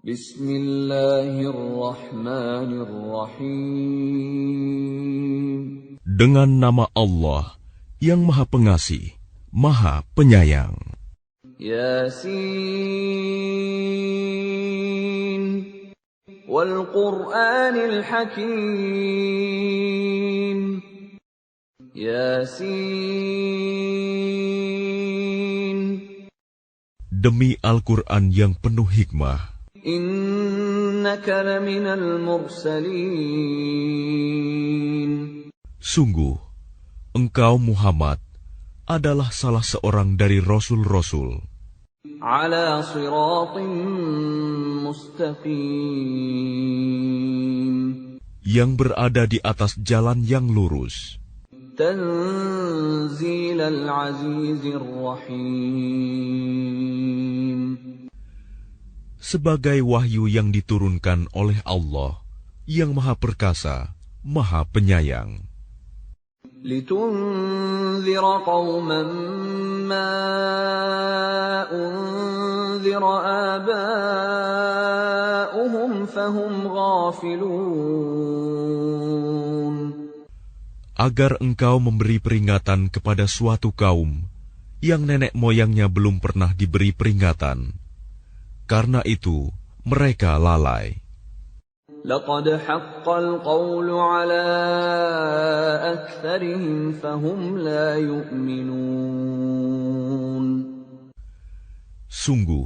Bismillahirrahmanirrahim. Dengan nama Allah yang Maha Pengasih, Maha Penyayang. Yasin wal Qur'anil Hakim. Yasin. Demi Al-Quran yang penuh hikmah. Innaka laminal mursalin. Sungguh, engkau Muhammad adalah salah seorang dari Rasul-Rasul. Ala siratim mustaqim. Yang berada di atas jalan yang lurus. Tanzilal azizir rahim. Sebagai wahyu yang diturunkan oleh Allah yang Maha Perkasa, Maha Penyayang. Litunzira qauman ma unzira aba'uhum fahum ghafilun. Agar engkau memberi peringatan kepada suatu kaum yang nenek moyangnya belum pernah diberi peringatan. Karena itu, mereka lalai. Laqad haqqal qawlu ala aktsarihim fahum la yu'minun. Sungguh,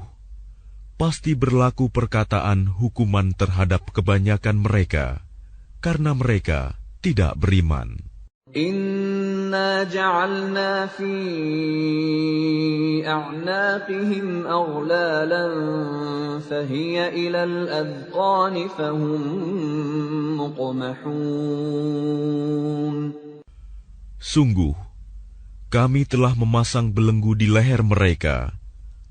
pasti berlaku perkataan hukuman terhadap kebanyakan mereka, karena mereka tidak beriman. Inna ja'alna fi a'naqihim aghlalan fahiya ilal adqani fahum muqmahun. Sungguh, kami telah memasang belenggu di leher mereka,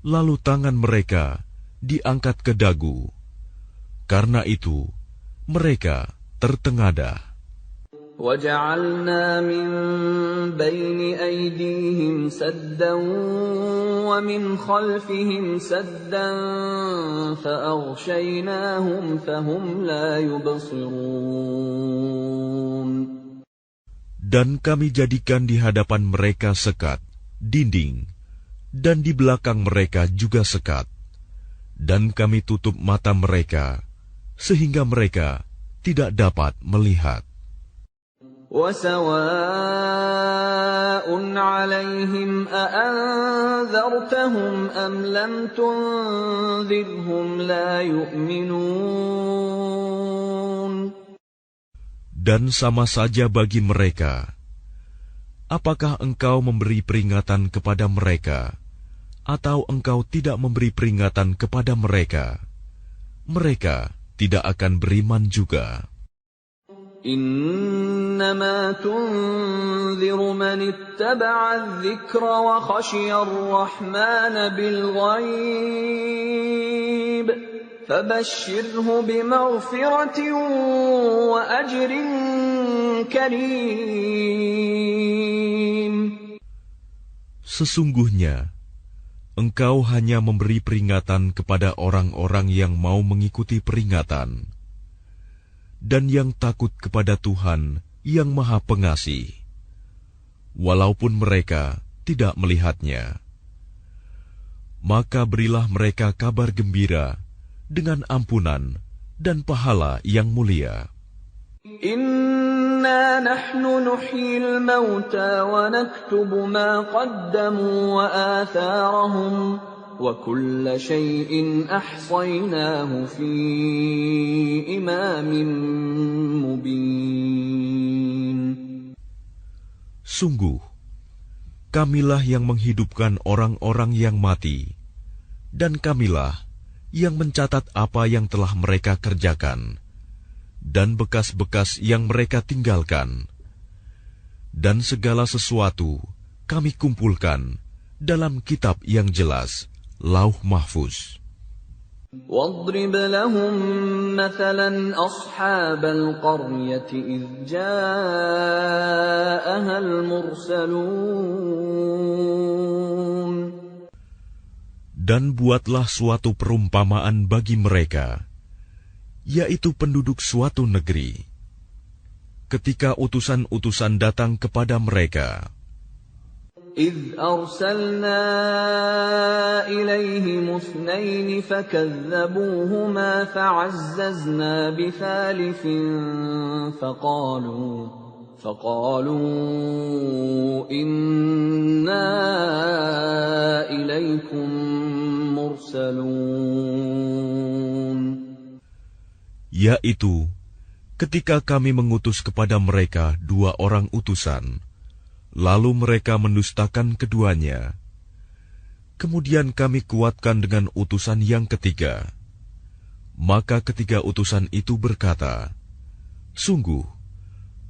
lalu tangan mereka diangkat ke dagu. Karena itu, mereka tertengadah. وَجَعَلْنَا مِنْ بَيْنِ أَيْدِيهِمْ سَدًّا وَمِنْ خَلْفِهِمْ سَدًّا فَأَغْشَيْنَاهُمْ فَهُمْ لَا يُبْصِرُونَ. Dan kami jadikan di hadapan mereka sekat, dinding, dan di belakang mereka juga sekat. Dan kami tutup mata mereka, sehingga mereka tidak dapat melihat. وَسَوَاءٌ عَلَيْهِمْ أَأَنذَرْتَهُمْ أَمْ لَمْ تُنذِرْهُمْ لَا يُؤْمِنُونَ. Dan sama saja bagi mereka, apakah engkau memberi peringatan kepada mereka, atau engkau tidak memberi peringatan kepada mereka, mereka tidak akan beriman juga. إنما تنذر من اتبع الذكر وخشي الرحمن بالغيب فبشره بمغفرة وأجر كريم. Sesungguhnya, engkau hanya memberi peringatan kepada orang-orang yang mau mengikuti peringatan dan yang takut kepada Tuhan yang Maha Pengasih, walaupun mereka tidak melihatnya. Maka berilah mereka kabar gembira dengan ampunan dan pahala yang mulia. Inna nahnu nuhyil mauta wa naktubu ma qaddamu wa atharahum wa kulla shay'in ahsaynaahu fi imamin mubin. Sungguh, kamilah yang menghidupkan orang-orang yang mati, dan kamilah yang mencatat apa yang telah mereka kerjakan, dan bekas-bekas yang mereka tinggalkan. Dan segala sesuatu kami kumpulkan dalam kitab yang jelas, Lauh Mahfuz. واضرب لهم مثلا أصحاب القرية إذ جاءها المرسلون. Dan buatlah suatu perumpamaan bagi mereka, yaitu penduduk suatu negeri. Ketika utusan-utusan datang kepada mereka, إذ أرسلنا إليهم اثنين فكذبوهما فعززنا بثالث فقالوا إنا إليكم مرسلون. yaitu ketika kami mengutus kepada mereka 2 orang utusan, lalu mereka mendustakan keduanya. Kemudian kami kuatkan dengan utusan yang ketiga. Maka ketiga utusan itu berkata, sungguh,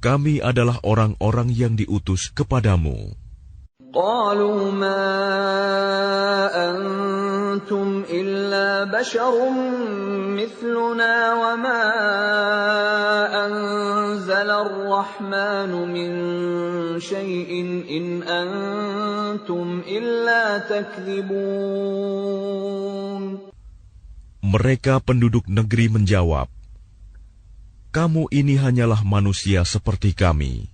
kami adalah orang-orang yang diutus kepadamu. قالوا ما أنتم إلا بشر مثلنا وما أنزل الرحمن من شيء إن أنتم إلا تكذبون. Mereka penduduk negeri menjawab, kamu ini hanyalah manusia seperti kami,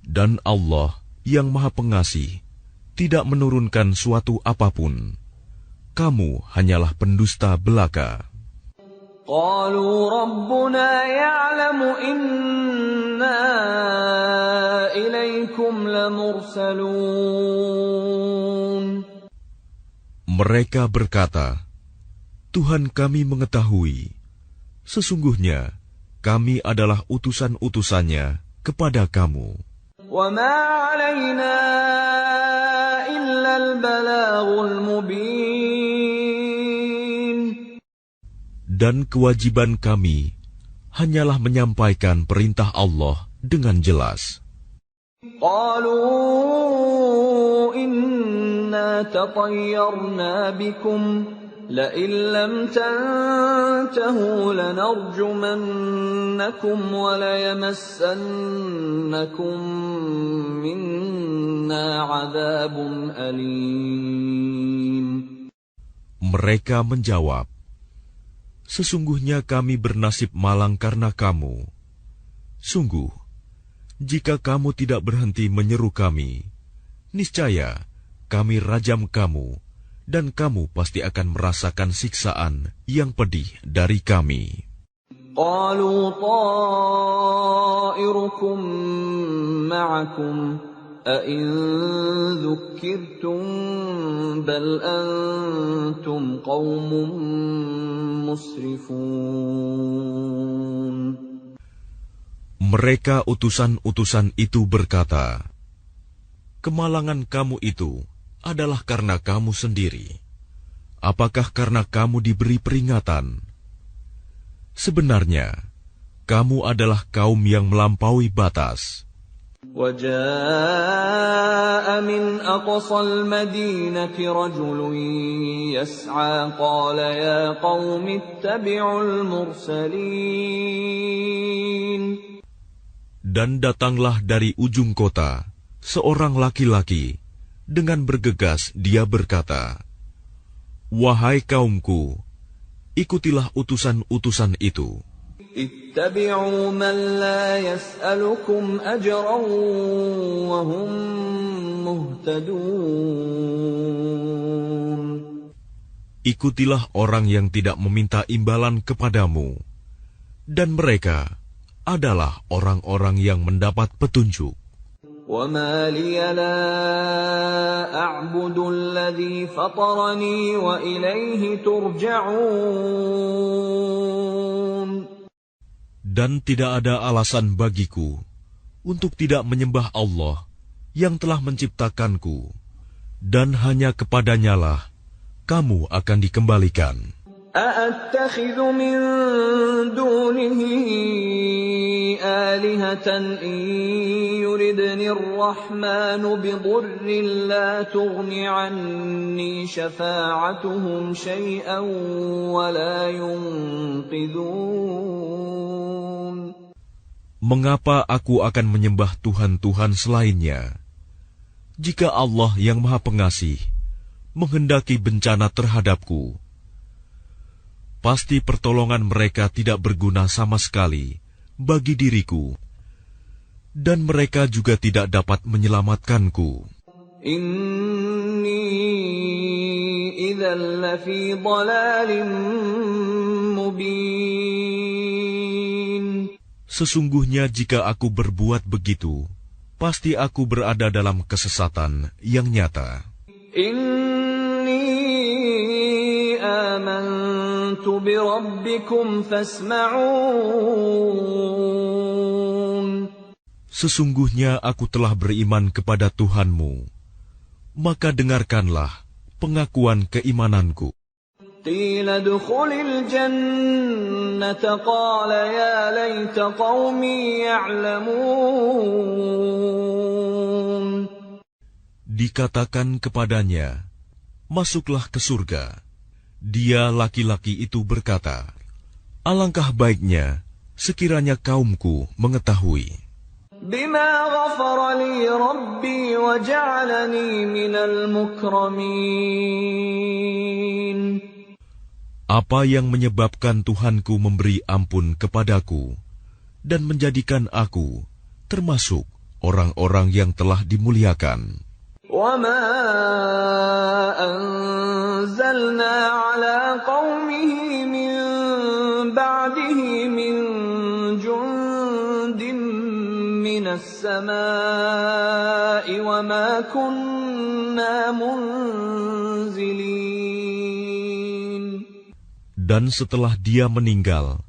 dan Allah yang Maha Pengasih tidak menurunkan suatu apapun. Kamu hanyalah pendusta belaka. قالوا ربنا يعلم إنا إليكم لمرسلون. Mereka berkata, Tuhan kami mengetahui, sesungguhnya kami adalah utusan-utusannya kepada kamu. وَمَا عَلَيْنَا إِلَّا الْبَلَاغُ الْمُبِينُ. Dan kewajiban kami hanyalah menyampaikan perintah Allah dengan jelas. قَالُوا إِنَّا تَطَيَّرْنَا بِكُمْ لَئِن لَّمْ تَنْتَهُوا لَنَرْجُمَنَّكُمْ وَلَيَمَسَّنَّكُمْ مِنَّا عَذَابٌ أَلِيمٌ. Mereka menjawab, sesungguhnya kami bernasib malang karena kamu. Sungguh, jika kamu tidak berhenti menyeru kami, niscaya kami rajam kamu, dan kamu pasti akan merasakan siksaan yang pedih dari kami. قالوا طائركم معكم أئن ذكرتم بل أنتم قوم مسرفون. Mereka utusan-utusan itu berkata, kemalangan kamu itu adalah karena kamu sendiri. Apakah karena kamu diberi peringatan? Sebenarnya, kamu adalah kaum yang melampaui batas. وَجَاءَ مِنْ أَقْصَى الْمَدِينَةِ رَجُلٌ يَسْعَى قَالَ يَا قَوْمِ اتَّبِعُوا الْمُرْسَلِينَ. Dan datanglah dari ujung kota seorang laki-laki. Dengan bergegas dia berkata, wahai kaumku, ikutilah utusan-utusan itu. Ittabi'u man la yas'alukum ajran wa hum muhtadun. Ikutilah orang yang tidak meminta imbalan kepadamu, dan mereka adalah orang-orang yang mendapat petunjuk. وَمَا لِيَ لَا أَعْبُدُ الَّذِي فَطَرَنِي وَإِلَيْهِ تُرْجَعُونَ. Dan tidak ada alasan bagiku untuk tidak menyembah Allah yang telah menciptakanku, dan hanya kepadanyalah kamu akan dikembalikan. أَأَتَّخِذُ مِن دُونِهِ آلِهَةً إِن يُرِدْنِ الرَّحْمَنُ بِضُرٍّ لَّا تُغْنِ عَنِّي شَفَاعَتُهُمْ شَيْئًا وَلَا يُنقِذُونَ. Mengapa aku akan menyembah Tuhan-Tuhan selainnya, jika Allah yang Maha Pengasih menghendaki bencana terhadapku, pasti pertolongan mereka tidak berguna sama sekali bagi diriku, dan mereka juga tidak dapat menyelamatkanku. Inni idzal lafi dhalalin mubin. Sesungguhnya jika aku berbuat begitu, pasti aku berada dalam kesesatan yang nyata. Inni amantu bi rabbikum fasma'un. Sesungguhnya aku telah beriman kepada Tuhanmu, maka dengarkanlah pengakuan keimananku. Qila dukhulil jannata qala ya laita qaumi ya'lamun. Dikatakan kepadanya, masuklah ke surga. Dia laki-laki itu berkata, alangkah baiknya sekiranya kaumku mengetahui. Bima ghafara li rabbi wa ja'alani minal mukramin. Apa yang menyebabkan Tuhanku memberi ampun kepadaku dan menjadikan aku termasuk orang-orang yang telah dimuliakan. Wa ma anzalna ala qaumihi min ba'dihi min jundin minas samai wa ma kunna munzilin. Dan setelah dia meninggal,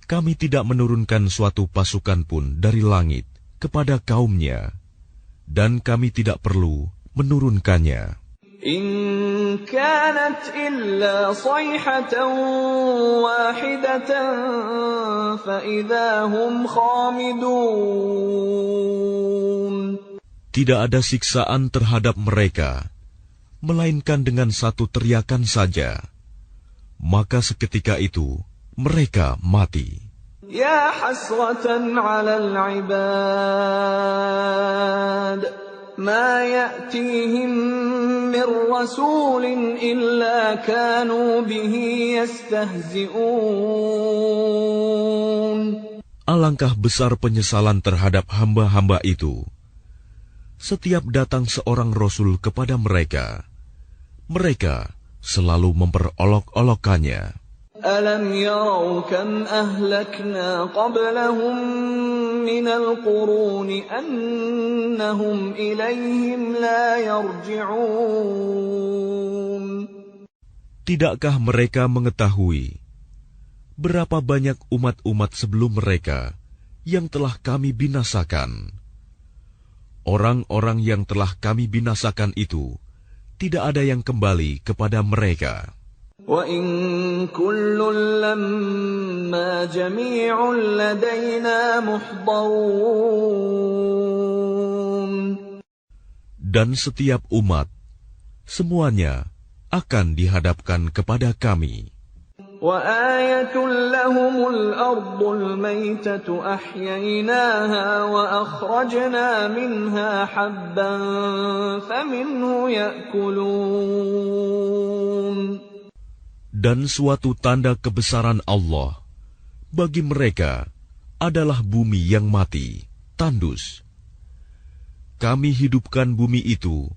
kami tidak menurunkan suatu pasukan pun dari langit kepada kaumnya, dan kami tidak perlu menurunkannya. In kanat illa sayhatan wahidatan fa idza hum khamidun. Tidak ada siksaan terhadap mereka, melainkan dengan satu teriakan saja. Maka seketika itu mereka mati. Ya hasratan 'alal 'ibad ma ya'tihim min rasulin illa kanu bihi yastahzi'un. Alangkah besar penyesalan terhadap hamba-hamba itu. Setiap datang seorang rasul kepada mereka, mereka selalu memperolok-olokkannya. Alam yarau kam ahlakna qablahum minal quruni annahum ilayhim la yarji'un. Tidakkah mereka mengetahui berapa banyak umat-umat sebelum mereka yang telah kami binasakan? Orang-orang yang telah kami binasakan itu tidak ada yang kembali kepada mereka. Wa in kullun lamma jami'un ladaina muhdarun. Dan setiap umat, semuanya akan dihadapkan kepada kami. Wa ayatun lahumul ardul maytatu ahyaynaha wa akhrajna minha habban faminhu ya'kulun. Dan suatu tanda kebesaran Allah bagi mereka adalah bumi yang mati, tandus. Kami hidupkan bumi itu,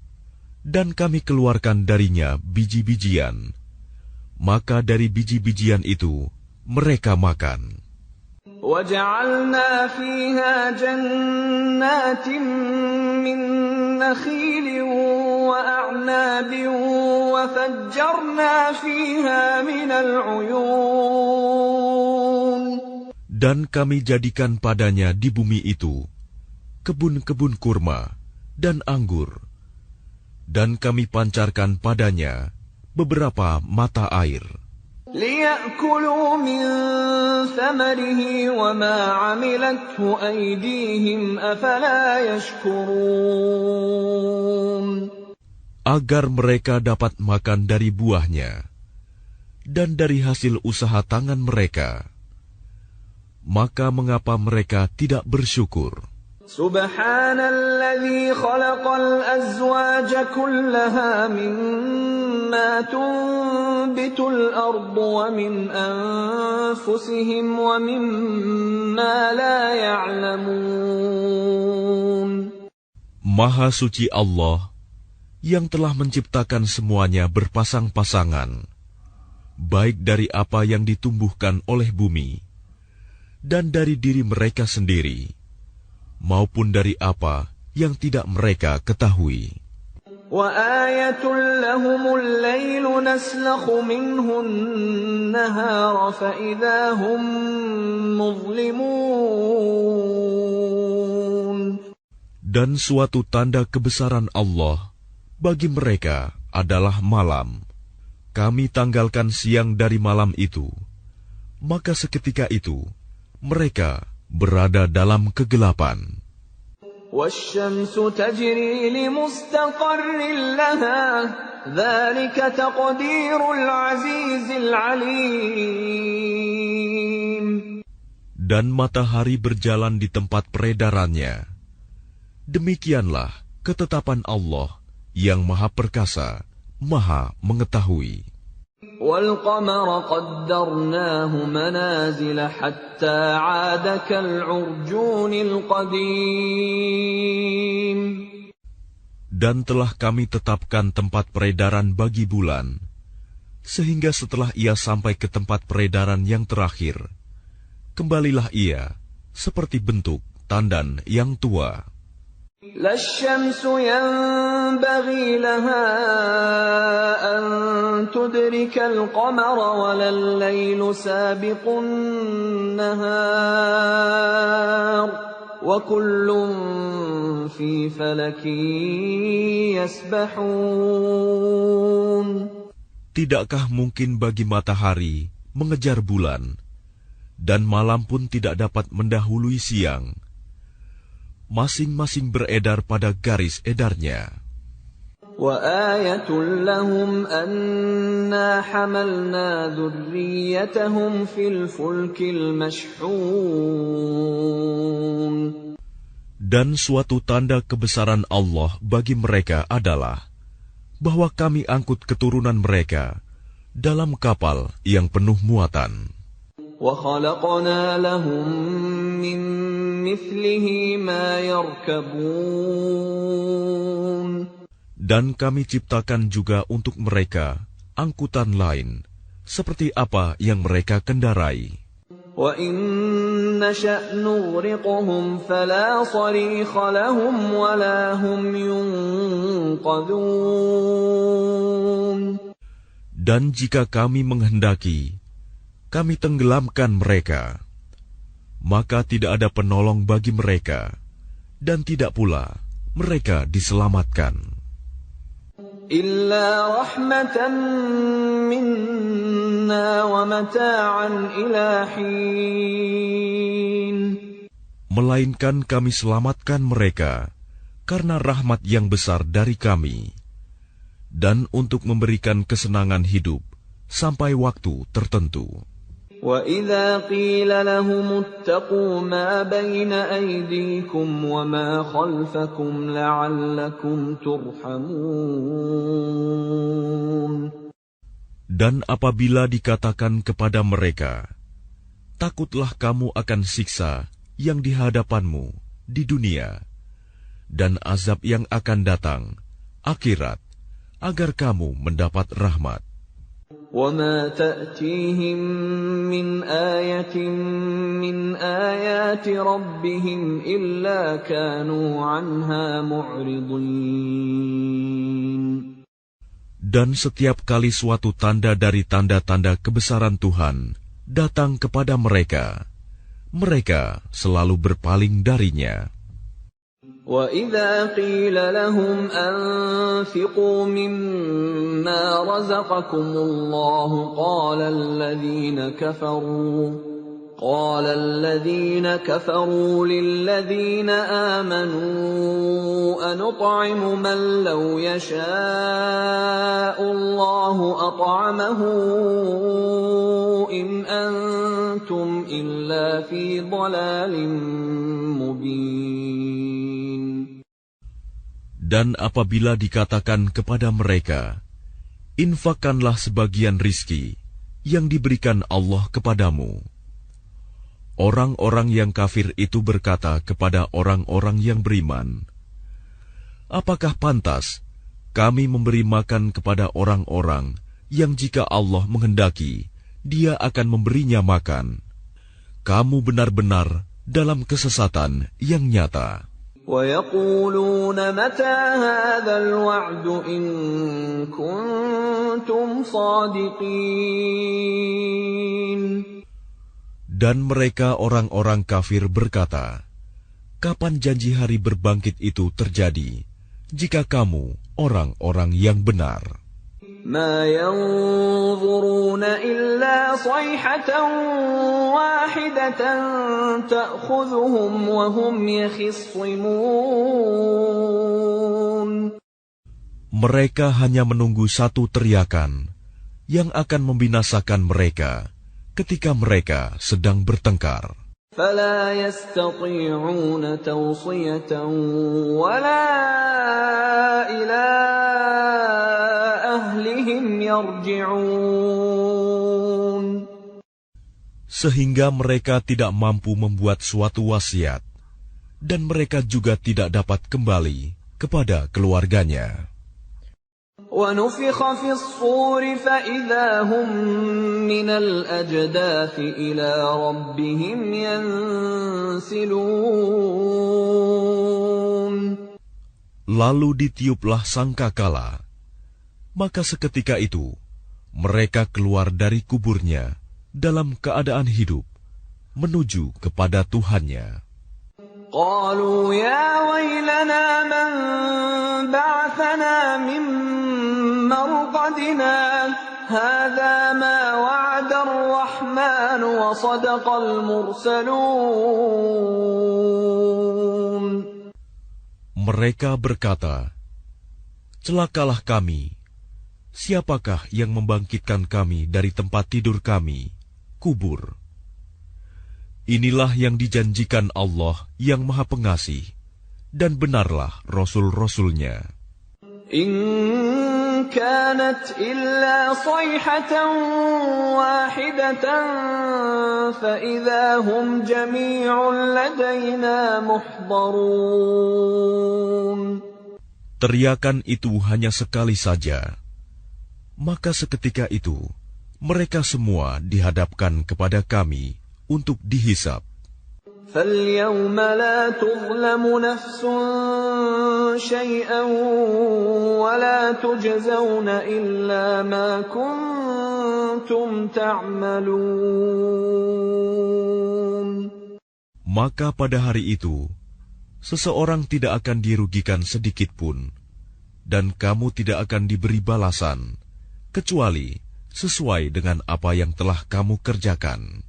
dan kami keluarkan darinya biji-bijian. Maka dari biji-bijian itu mereka makan. وَجَعَلْنَا فِيهَا جَنَّاتٍ مِّن نَّخِيلٍ وَأَعْنَابٍ وَفَجَّرْنَا فِيهَا مِنَ الْعُيُونِ. Dan kami jadikan padanya di bumi itu kebun-kebun kurma dan anggur, dan kami pancarkan padanya beberapa mata air. لِيَأْكُلُوا مِن ثَمَرِهِ وَمَا عَمِلَتْهُ أَيْدِيهِمْ أَفَلَا يَشْكُرُونَ. Agar mereka dapat makan dari buahnya dan dari hasil usaha tangan mereka. Maka mengapa mereka tidak bersyukur? Subhanalladzi khalaqal azwaja kullaha mimma tunbitul ardu wa min anfusihim wa mimma la ya'lamun. Maha suci Allah yang telah menciptakan semuanya berpasang-pasangan, baik dari apa yang ditumbuhkan oleh bumi dan dari diri mereka sendiri, maupun dari apa yang tidak mereka ketahui. وَآيَةٌ لَهُمُ اللَّيْلُ نَسْلَخُ مِنْهُ النَّهَارَ فَإِذَا هُمْ مُظْلِمُونَ. Dan suatu tanda kebesaran Allah bagi mereka adalah malam. Kami tanggalkan siang dari malam itu, maka seketika itu mereka berada dalam kegelapan. وَالشَّمْسُ تَجْرِي لِمُسْتَقَرٍّ لَهَا ذَلِكَ تَقْدِيرُ الْعَزِيزِ الْعَلِيمِ. Dan matahari berjalan di tempat peredarannya. Demikianlah ketetapan Allah yang Maha Perkasa, Maha Mengetahui. وَالْقَمَرَ قَدَّرْنَاهُ مَنَازِلَ حَتَّى عَادَ كَالْعُرْجُونِ الْقَدِيمِ. Dan telah kami tetapkan tempat peredaran bagi bulan, sehingga setelah ia sampai ke tempat peredaran yang terakhir, kembalilah ia seperti bentuk tandan yang tua. لا الشمس ينبغي لها أن تدرك القمر ولا الليل سابق النهار وكل في فلك يسبحون. Tidakkah mungkin bagi matahari mengejar bulan, dan malam pun tidak dapat mendahului siang? Masing-masing beredar pada garis edarnya. وَآيَةٌ لَهُمْ أَنَّا حَمَلْنَا ذُرِّيَّتَهُمْ فِي الْفُلْكِ الْمَشْحُونِ. Dan suatu tanda kebesaran Allah bagi mereka adalah bahwa kami angkut keturunan mereka dalam kapal yang penuh muatan. وَخَلَقْنَا لَهُم مِّن مِّثْلِهِ مَا يَرْكَبُونَ. Dan kami ciptakan juga untuk mereka angkutan lain, seperti apa yang mereka kendarai. وَإِن نَّشَأْ نُغْرِقْهُمْ فَلَا صَرِيخَ لَهُمْ وَلَا هُمْ يُنقَذُونَ. Dan jika kami menghendaki, kami tenggelamkan mereka, maka tidak ada penolong bagi mereka, dan tidak pula mereka diselamatkan. إِلَّا رَحْمَةً مِّنَّا وَمَتَاعًا إِلَىٰ حِينٍ. Melainkan kami selamatkan mereka karena rahmat yang besar dari kami, dan untuk memberikan kesenangan hidup sampai waktu tertentu. وَإِذَا قِيلَ لَهُمُ اتَّقُوا مَا بَيْنَ أَيْدِيكُمْ وَمَا خَلْفَكُمْ لَعَلَّكُمْ تُرْحَمُونَ. Dan apabila dikatakan kepada mereka, takutlah kamu akan siksa yang di hadapanmu di dunia, dan azab yang akan datang, akhirat, agar kamu mendapat rahmat. وَمَا تَأْتِيهِم مِّنْ آيَةٍ مِّنْ آيَاتِ رَبِّهِمْ إِلَّا كَانُوا عَنْهَا مُعْرِضِينَ. Dan setiap kali suatu tanda dari tanda-tanda kebesaran Tuhan datang kepada mereka, mereka selalu berpaling darinya. وَإِذَا قِيلَ لَهُمْ أَنفِقُوا مِمَّا رَزَقَكُمُ اللَّهُ قال الذين كفروا للذين آمنوا أنطعم من لو يشاء الله أطعمه إن أنتم إلا في ضلال مبين. Dan apabila dikatakan kepada mereka, infakkanlah sebagian rizki yang diberikan Allah kepadamu. Orang-orang yang kafir itu berkata kepada orang-orang yang beriman, apakah pantas kami memberi makan kepada orang-orang yang jika Allah menghendaki, Dia akan memberinya makan? Kamu benar-benar dalam kesesatan yang nyata. وَيَقُولُونَ مَتَى هَذَا الْوَعْدُ إِن كُنتُمْ صَادِقِينَ. Dan mereka orang-orang kafir berkata, kapan janji hari berbangkit itu terjadi, jika kamu orang-orang yang benar? مَا يَنظُرُونَ إِلَّا صَيْحَةً وَاحِدَةً تَأْخُذُهُمْ وَهُمْ يَخِصِّمُونَ. Mereka hanya menunggu satu teriakan yang akan membinasakan mereka ketika mereka sedang bertengkar. فَلَا يَسْتَطِيعُونَ تَوْصِيَةً وَلَا إِلَىٰ أَهْلِهِمْ يَرْجِعُونَ. Sehingga mereka tidak mampu membuat suatu wasiat, dan mereka juga tidak dapat kembali kepada keluarganya. وَنُفِخَ فِي الصُّورِ فَإِذَا هُم مِّنَ الْأَجْدَاثِ إِلَىٰ رَبِّهِمْ يَنسِلُونَ. Lalu ditiuplah sangkakala, maka seketika itu mereka keluar dari kuburnya dalam keadaan hidup menuju kepada Tuhannya. قالوا يا ويلنا من بعثنا من مرقدنا هذا ما وعد الرحمن وصدق المرسلون. Mereka berkata, celakalah kami, siapakah yang membangkitkan kami dari tempat tidur kami, kubur? Inilah yang dijanjikan Allah yang Maha Pengasih, dan benarlah Rasul-Rasulnya. إن كانت إلا صيحة واحدة فإذا هم جميع لدينا محضرون. Teriakan itu hanya sekali saja, maka seketika itu mereka semua dihadapkan kepada kami untuk dihisab. فَالْيَوْمَ لَا تُظْلَمُ نَفْسٌ شَيْئًا وَلَا تُجْزَوْنَ إِلَّا مَا كُنتُمْ تَعْمَلُونَ. Maka pada hari itu, seseorang tidak akan dirugikan sedikit pun, dan kamu tidak akan diberi balasan, kecuali sesuai dengan apa yang telah kamu kerjakan.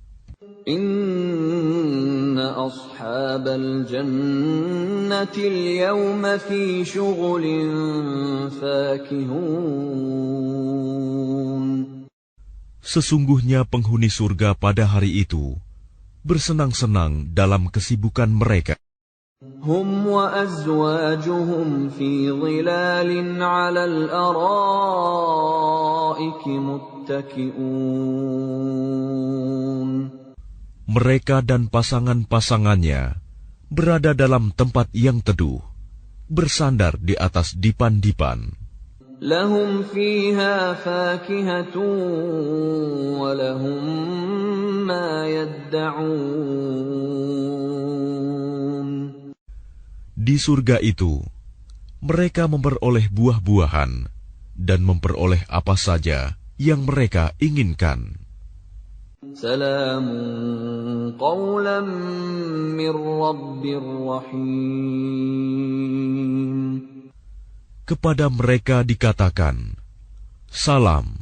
Inna ashabal jannati al-yawma fi shughulin fakihun. Sesungguhnya penghuni surga pada hari itu bersenang-senang dalam kesibukan mereka. Hum wa azwajuhum fi dhilalin 'alal araiki muttaki'un. Mereka dan pasangan-pasangannya berada dalam tempat yang teduh, bersandar di atas dipan-dipan. Lahum fiha fakihatun wa lahum ma yadda'un. Di surga itu, mereka memperoleh buah-buahan dan memperoleh apa saja yang mereka inginkan. Salamun qawlan min rabbir rahim. Kepada mereka dikatakan, salam,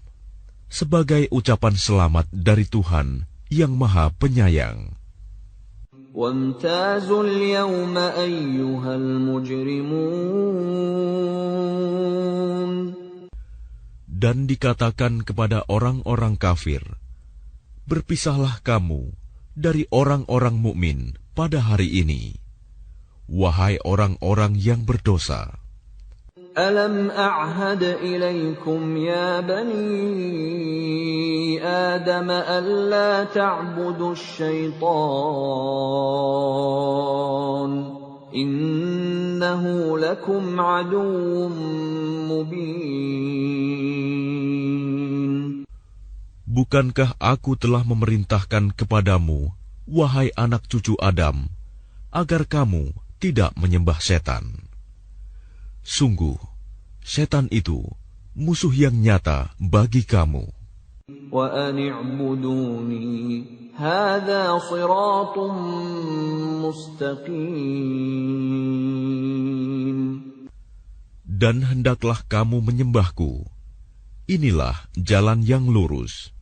sebagai ucapan selamat dari Tuhan yang Maha Penyayang. وَامْتَازُوا الْيَوْمَ أَيُّهَا الْمُجْرِمُونَ. Dan dikatakan kepada orang-orang kafir, berpisahlah kamu dari orang-orang mukmin pada hari ini, wahai orang-orang yang berdosa. أَلَمْ أَعْهَدْ إِلَيْكُمْ يَا بَنِي آدَمَ أَلَّا تَعْبُدُوا الشَّيْطَانَ إِنَّهُ لَكُمْ عَدُوٌّ مُّبِينٌ. Bukankah aku telah memerintahkan kepadamu, wahai anak cucu Adam, agar kamu tidak menyembah setan? Sungguh, setan itu musuh yang nyata bagi kamu. وَأَنِ اعْبُدُونِي هَذَا صِرَاطٌ مُّسْتَقِيمٌ. Dan hendaklah kamu menyembahku. Inilah jalan yang lurus.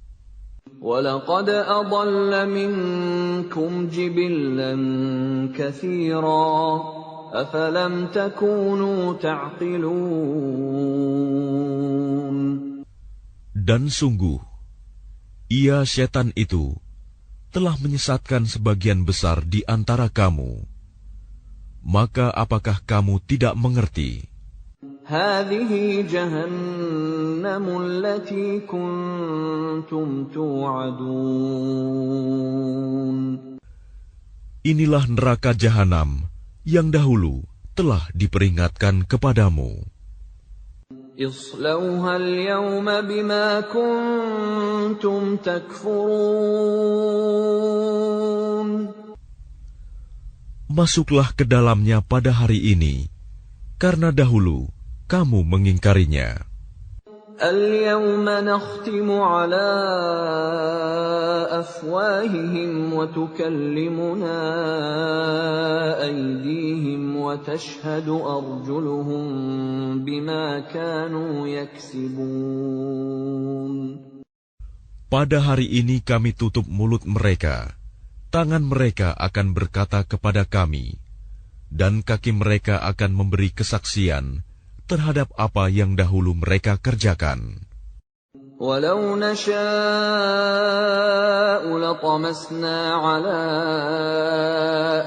وَلَقَدْ أَضَلَّ مِنكُمْ جِبِلًّا كَثِيرًا أَفَلَمْ تَكُونُوا تَعْقِلُونَ. Dan sungguh, ia setan itu telah menyesatkan sebagian besar di antara kamu. Maka apakah kamu tidak mengerti? هَٰذِهِ جَهَنَّمُ الَّتِي كُنتُمْ تُوعَدُونَ. Inilah neraka jahanam yang dahulu telah diperingatkan kepadamu. اصْلَوْهَا الْيَوْمَ بِمَا كُنتُمْ تَكْفُرُونَ. Masuklah ke dalamnya pada hari ini, karena dahulu kamu mengingkarinya. الْيَوْمَ نَخْتِمُ عَلَىٰ أَفْوَاهِهِمْ وَتُكَلِّمُنَا أَيْدِيهِمْ وَتَشْهَدُ أَرْجُلُهُم بِمَا كَانُوا يَكْسِبُونَ. Pada hari ini kami tutup mulut mereka, tangan mereka akan berkata kepada kami, dan kaki mereka akan memberi kesaksian terhadap apa yang dahulu mereka kerjakan. وَلَوْ نَشَاءُ لَطَمَسْنَا عَلَىٰ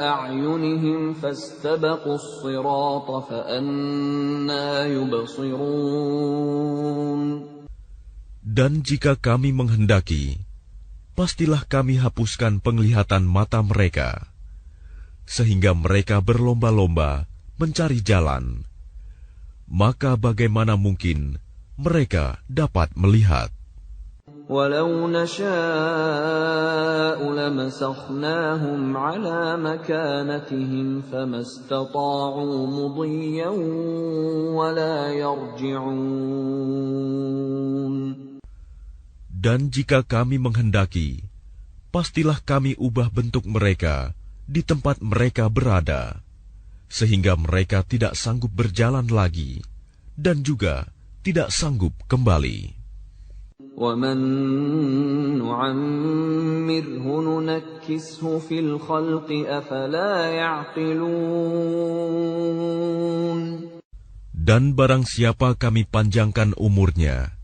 أَعْيُنِهِمْ فَاسْتَبَقُوا الصِّرَاطَ فَأَنَّىٰ يُبْصِرُونَ. Dan jika kami menghendaki, pastilah kami hapuskan penglihatan mata mereka, sehingga mereka berlomba-lomba mencari jalan. Maka bagaimana mungkin mereka dapat melihat? وَلَوْ نَشَاءُ لَمَسَخْنَاهُمْ عَلَىٰ مَكَانَتِهِمْ فَمَا اسْتَطَاعُوا مُضِيًّا وَلَا يَرْجِعُونَ. Dan jika kami menghendaki, pastilah kami ubah bentuk mereka di tempat mereka berada, sehingga mereka tidak sanggup berjalan lagi, dan juga tidak sanggup kembali. وَمَن نُّعَمِّرْهُ نُنَكِّسْهُ فِي الْخَلْقِ أَفَلَا يَعْقِلُونَ. Dan barang siapa kami panjangkan umurnya,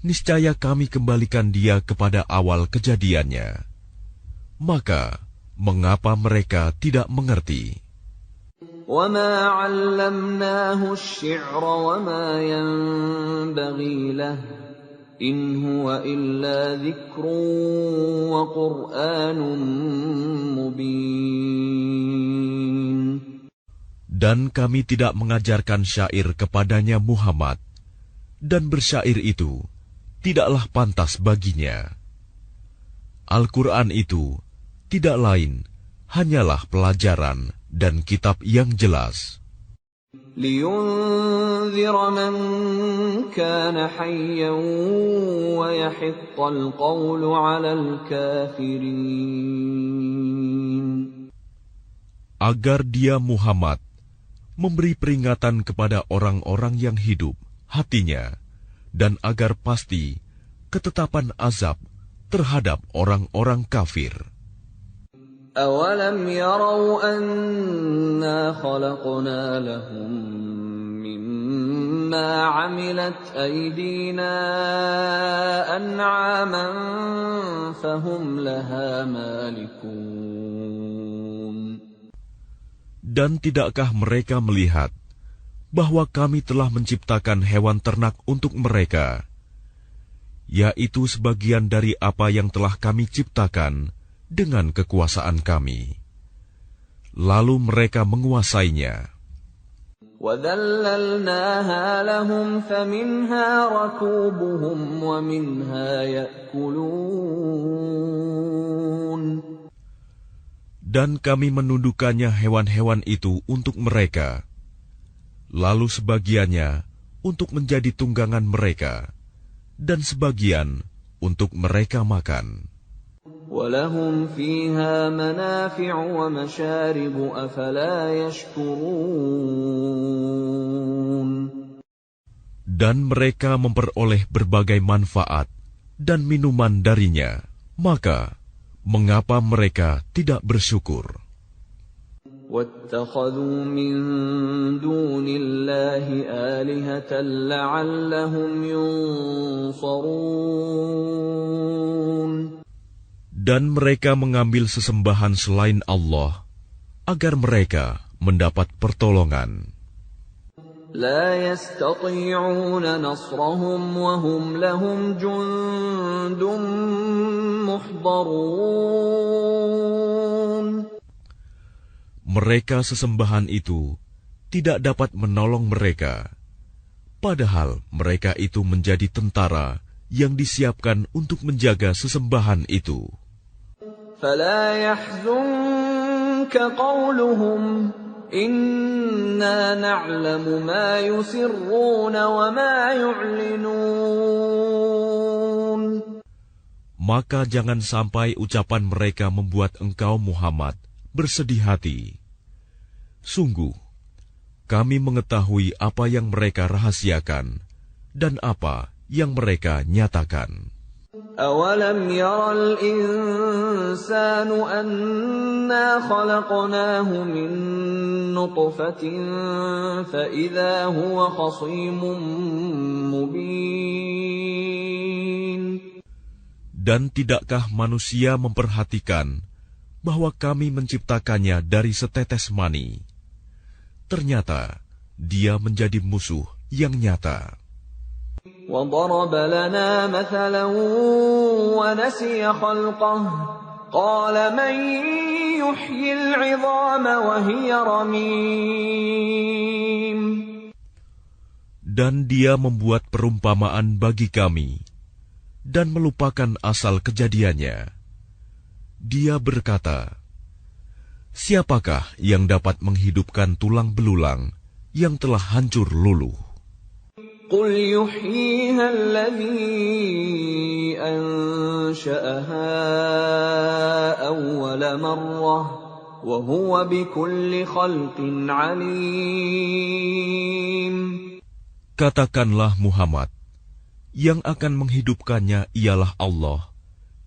niscaya kami kembalikan dia kepada awal kejadiannya. Maka, mengapa mereka tidak mengerti? وَمَا عَلَّمْنَاهُ الشِّعْرَ وَمَا يَنبَغِي لَهُ إِنْ هُوَ إِلَّا ذِكْرٌ وَقُرْآنٌ مُّبِينٌ. Dan kami tidak mengajarkan syair kepadanya Muhammad, dan bersyair itu tidaklah pantas baginya. Al-Quran itu tidak lain hanyalah pelajaran dan kitab yang jelas. لِيُنذِرَ مَن كَانَ حَيًّا وَيَحِقَّ الْقَوْلُ عَلَى الْكَافِرِينَ. Agar dia Muhammad memberi peringatan kepada orang-orang yang hidup hatinya, dan agar pasti ketetapan azab terhadap orang-orang kafir. أَوَلَمْ يَرَوْا أَنَّا خَلَقْنَا لَهُم مِّمَّا عَمِلَتْ أَيْدِينَا أَنْعَامًا فَهُمْ لَهَا مَالِكُونَ. Dan tidakkah mereka melihat bahwa kami telah menciptakan hewan ternak untuk mereka, yaitu sebagian dari apa yang telah kami ciptakan dengan kekuasaan kami. Lalu mereka menguasainya. وَذَلَّلْنَاهَا لَهُمْ فَمِنْهَا رَكُوبُهُمْ وَمِنْهَا يَأْكُلُونَ. Dan kami menundukkannya hewan-hewan itu untuk mereka, lalu sebagiannya untuk menjadi tunggangan mereka, dan sebagian untuk mereka makan. وَلَهُمْ فِيهَا مَنَافِعُ وَمَشَارِبُ أَفَلَا يَشْكُرُونَ. Dan mereka memperoleh berbagai manfaat dan minuman darinya, maka mengapa mereka tidak bersyukur? وَاتَّخَذُوا مِن دُونِ اللَّهِ آلِهَةً لَّعَلَّهُمْ يُنصَرُونَ. Dan mereka mengambil sesembahan selain Allah agar mereka mendapat pertolongan. لا يستطيعون نصرهم وهم لهم جند محضرون. Mereka sesembahan itu tidak dapat menolong mereka, padahal mereka itu menjadi tentara yang disiapkan untuk menjaga sesembahan itu. فلا يحزنك قولهم إنا نعلم ما يسرون وما يعلنون. Maka jangan sampai ucapan mereka membuat engkau Muhammad bersedih hati. Sungguh, kami mengetahui apa yang mereka rahasiakan dan apa yang mereka nyatakan. أَوَلَمْ يَرَ الْإِنسَانُ أَنَّا خَلَقْنَاهُ مِن نُّطْفَةٍ فَإِذَا هُوَ خَصِيمٌ مُّبِينٌ. Dan tidakkah manusia memperhatikan bahwa kami menciptakannya dari setetes mani? Ternyata dia menjadi musuh yang nyata. وَضَرَبَ لَنَا مَثَلًا وَنَسِيَ خَلْقَهُ قَالَ مَن يُحْيِي الْعِظَامَ وَهِيَ رَمِيمٌ. Dan dia membuat perumpamaan bagi kami dan melupakan asal kejadiannya. Dia berkata, siapakah yang dapat menghidupkan tulang belulang yang telah hancur luluh? قُلْ يُحْيِيهَا الَّذِي أَنشَأَهَا أَوَّلَ مَرَّةٍ وَهُوَ بِكُلِّ خَلْقٍ عَلِيمٌ. Katakanlah Muhammad, yang akan menghidupkannya ialah Allah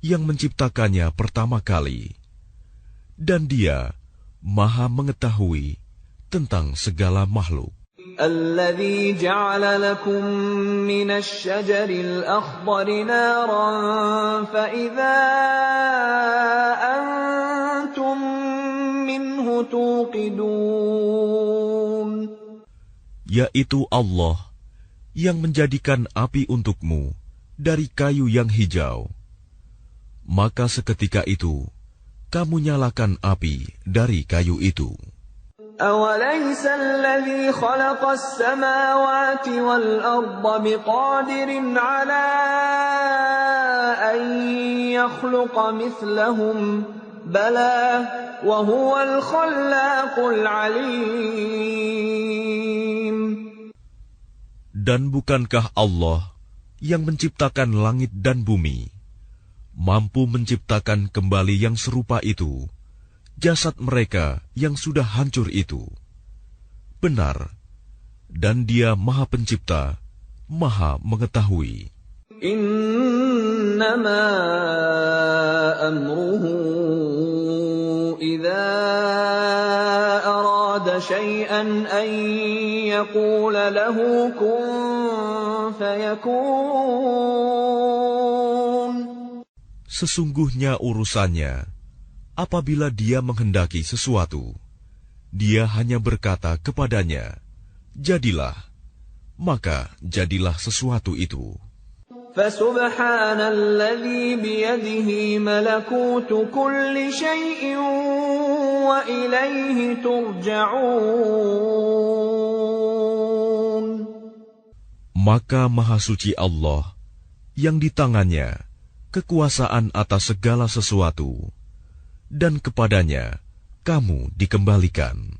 yang menciptakannya pertama kali, dan Dia Maha mengetahui tentang segala makhluk. الَّذِي جَعَلَ لَكُم مِّنَ الشَّجَرِ الْأَخْضَرِ نَارًا فَإِذَا أَنتُم مِّنْهُ تُوقِدُونَ. Yaitu Allah yang menjadikan api untukmu dari kayu yang hijau. Maka seketika itu kamu nyalakan api dari kayu itu. أَوَلَيْسَ الَّذِي خَلَقَ السَّمَاوَاتِ وَالْأَرْضَ بِقَادِرٍ عَلَىٰ أَن يَخْلُقَ مِثْلَهُم ۚ بَلَىٰ وَهُوَ الْخَلَّاقُ الْعَلِيمُ. Dan bukankah Allah yang menciptakan langit dan bumi mampu menciptakan kembali yang serupa itu jasad mereka yang sudah hancur itu? Benar, dan Dia Maha Pencipta, Maha Mengetahui. إِنَّ إنما أمره إذا أراد شيئا أن يقول له كن فيكون. Sesungguhnya urusannya, apabila dia menghendaki sesuatu, dia hanya berkata kepadanya, jadilah, maka jadilah sesuatu itu. فسبحان الذي بيده ملكوت كل شيء وإليه ترجعون. Maka Maha Suci Allah yang di tangannya kekuasaan atas segala sesuatu, dan kepadanya kamu dikembalikan.